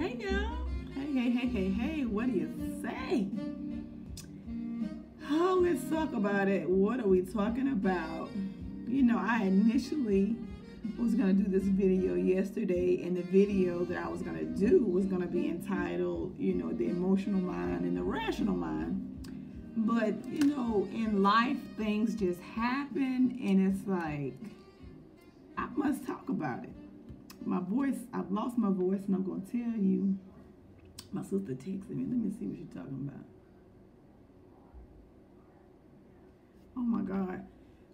Hey y'all. Hey, what do you say? Oh, let's talk about it. What are we talking about? I initially was going to do this video yesterday, and the video that I was going to do was going to be entitled, the emotional mind and the rational mind. But, in life, things just happen, and it's like, I must talk about it. My voice, I've lost my voice, and I'm going to tell you. My sister texted me. Let me see what she's talking about. Oh my God.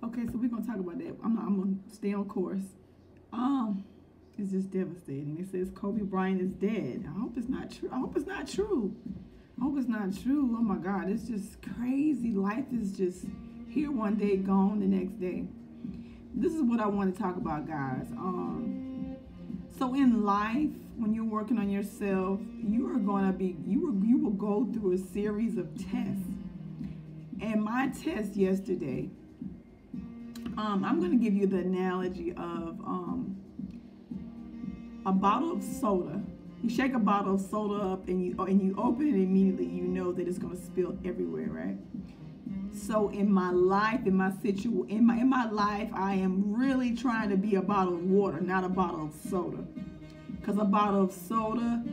Okay, so we're going to talk about that. I'm going to stay on course. It's just devastating. It says Kobe Bryant is dead. I hope it's not true. I hope it's not true. Oh my God, it's just crazy. Life is just here one day, gone the next day. This is what I want to talk about, guys. So in life, when you're working on yourself, you will go through a series of tests. And my test yesterday, I'm going to give you the analogy of a bottle of soda. You shake a bottle of soda up and you open it immediately, you know that it's going to spill everywhere, right? So in my life, in my life, I am really trying to be a bottle of water, not a bottle of soda. Because a bottle of soda,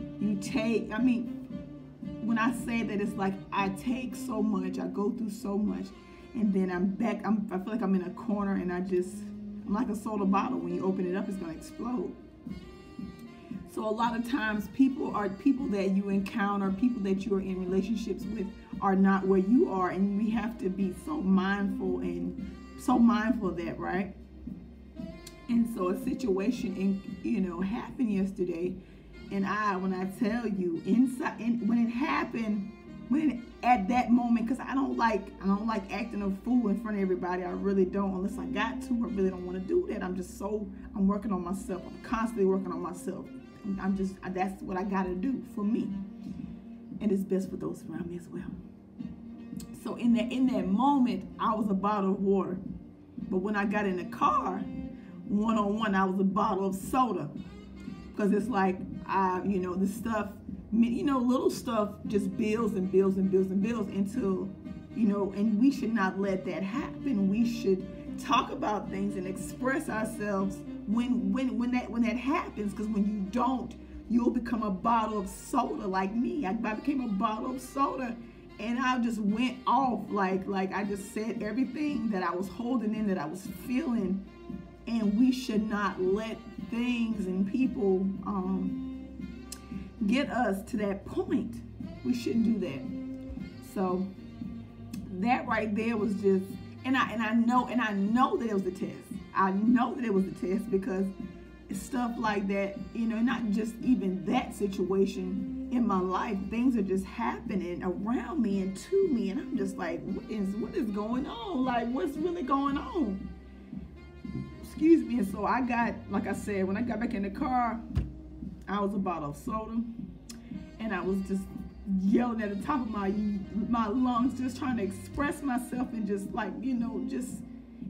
when I say that, it's like I take so much, I go through so much, and then I'm back. I feel like I'm in a corner, and I'm like a soda bottle. When you open it up, it's going to explode. So a lot of times people that you encounter, people that you are in relationships with are not where you are, and we have to be so mindful of that, right? And so a situation happened yesterday, and when I tell you when it happened, at that moment, because I don't like acting a fool in front of everybody. I really don't, unless I got to. I really don't want to do that. I'm working on myself. I'm constantly working on myself. That's what I got to do for me, and it's best for those around me as well. So in that moment, I was a bottle of water, but when I got in the car, one-on-one, I was a bottle of soda, because it's like the stuff, little stuff just builds and builds and builds and builds until and we should not let that happen. We should talk about things and express ourselves when that happens, because when you don't, you'll become a bottle of soda like me. I became a bottle of soda, and I just went off like I just said everything that I was holding in, that I was feeling. And we should not let things and people get us to that point. We shouldn't do that. So that right there was just, and I know that it was a test. I know that it was a test, because stuff like that, not just even that situation in my life, things are just happening around me and to me, and I'm just like, what is going on? Like, what's really going on? Excuse me. And so I got, like I said, when I got back in the car, I was a bottle of soda, and I was just yelling at the top of my lungs, just trying to express myself, and just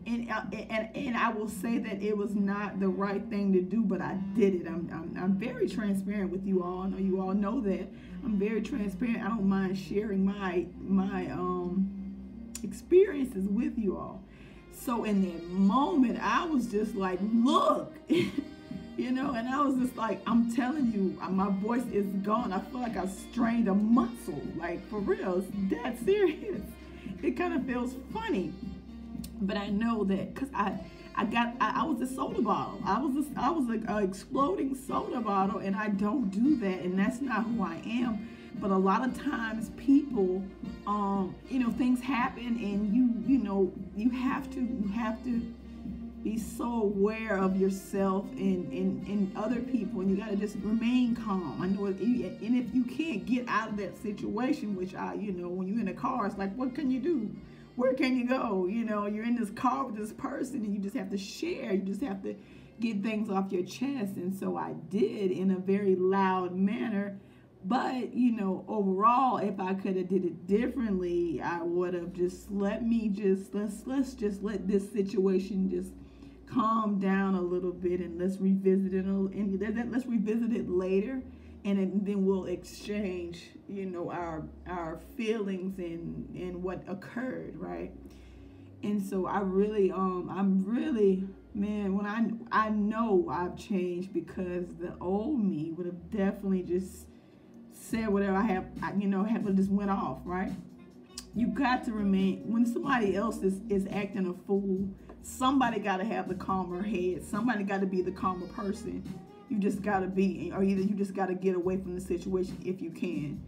and I will say that it was not the right thing to do, but I did it. I'm very transparent with you all. I know you all know that. I'm very transparent. I don't mind sharing my experiences with you all. So in that moment, I was just like, look, and I was just like, I'm telling you, my voice is gone. I feel like I strained a muscle, like, for real. It's that serious. It kind of feels funny, but I know that because I was a soda bottle. I was like an exploding soda bottle, and I don't do that, and that's not who I am. But a lot of times people, things happen, and you have to be so aware of yourself and other people, and you got to just remain calm. I know, and if you can't get out of that situation, which when you're in a car, it's like, what can you do? Where can you go? You're in this car with this person, and you just have to share. You just have to get things off your chest. And so I did, in a very loud manner. But, overall, if I could have did it differently, I would have just let's just let this situation just calm down a little bit, and let's revisit it. Let's revisit it later. and then we'll exchange, you know, our feelings and what occurred, right? And so I'm really, man, when I know I've changed, because the old me would have definitely just said whatever have just went off, right? You got to remain, when somebody else is acting a fool, somebody got to have the calmer head. Somebody got to be the calmer person. You just got to be, or either you just got to get away from the situation if you can.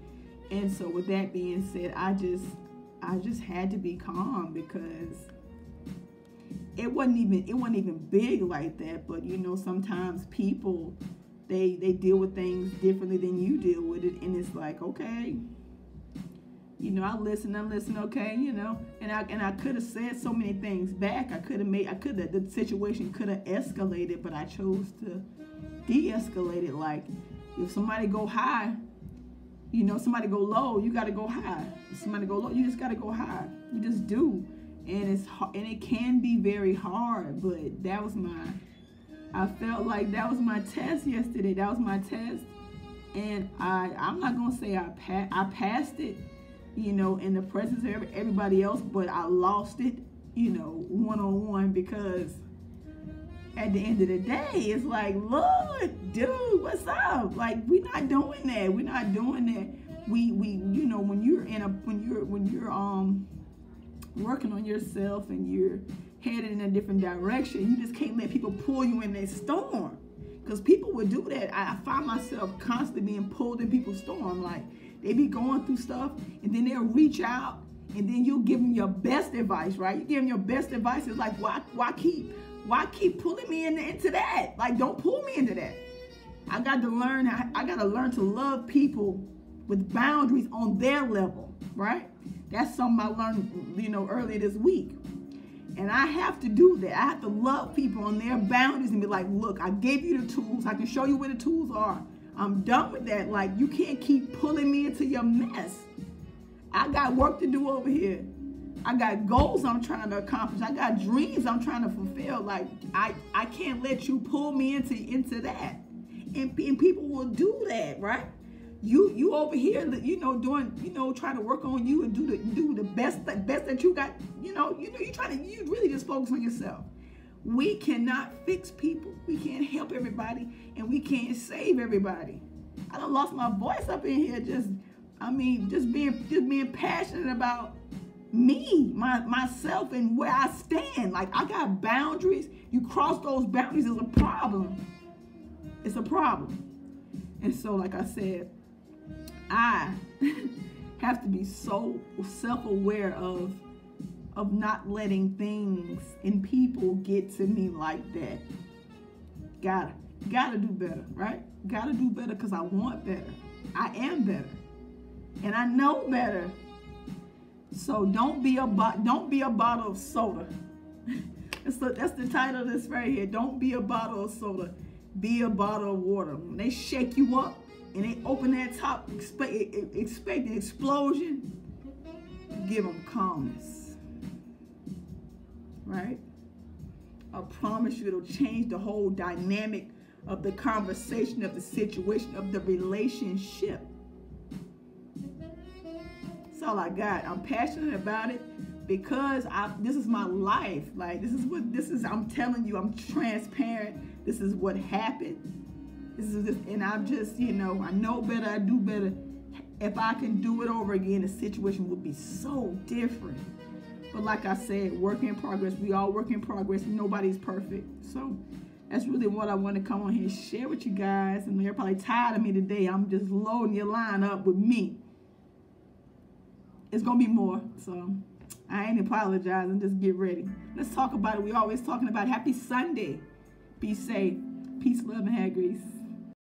And so with that being said, I just had to be calm, because it wasn't even big like that. But you know, sometimes people, they deal with things differently than you deal with it, and it's like, okay, you know, I listen, okay, you know, and I could have said so many things back. The situation could have escalated, but I chose to de-escalate it. Like, if somebody go high, you know, somebody go low, you got to go high. If somebody go low, you just got to go high. You just do. And it can be very hard, but I felt like that was my test yesterday. That was my test. And I'm not going to say I passed it, you know, in the presence of everybody else, but I lost it, you know, one-on-one, because at the end of the day, it's like, look, dude, what's up? Like, we're not doing that. We're not doing that. We you know, when you're working on yourself and you're headed in a different direction, you just can't let people pull you in their storm, because people would do that. I find myself constantly being pulled in people's storm. Like, they be going through stuff, and then they'll reach out, and then you'll give them your best advice, right? You give them your best advice. It's like, why keep pulling me into that? Like, don't pull me into that. I got to learn to love people with boundaries on their level, right? That's something I learned, you know, earlier this week. And I have to do that. I have to love people on their boundaries and be like, look, I gave you the tools. I can show you where the tools are. I'm done with that. Like, you can't keep pulling me into your mess. I got work to do over here. I got goals I'm trying to accomplish. I got dreams I'm trying to fulfill. Like, I can't let you pull me into that. And people will do that, right? You over here, you know, doing, you know, trying to work on you and do the best that you got. You really just focus on yourself. We cannot fix people. We can't help everybody, and we can't save everybody. I done lost my voice up in here, just being passionate about me, myself, and where I stand. Like, I got boundaries. You cross those boundaries, is a problem. It's a problem. And so, like I said, I have to be so self-aware of not letting things and people get to me like that. Gotta do better, right? Gotta do better, because I want better. I am better, and I know better. So don't be a bottle of soda. That's the title of this right here. Don't be a bottle of soda. Be a bottle of water. When they shake you up and they open that top, expect an explosion. Give them calmness, right? I promise you, it'll change the whole dynamic of the conversation, of the situation, of the relationship. That's all I got. I'm passionate about it, because this is my life. Like, I'm telling you, I'm transparent. This is what happened. And I'm just, you know, I know better, I do better. If I can do it over again, the situation would be so different. But like I said, work in progress. We all work in progress. Nobody's perfect. So that's really what I want to come on here and share with you guys. And you're probably tired of me today. I'm just loading your line up with me. It's going to be more. So I ain't apologizing. Just get ready. Let's talk about it. We're always talking about Happy Sunday. Be safe. Peace, love, and hair grease.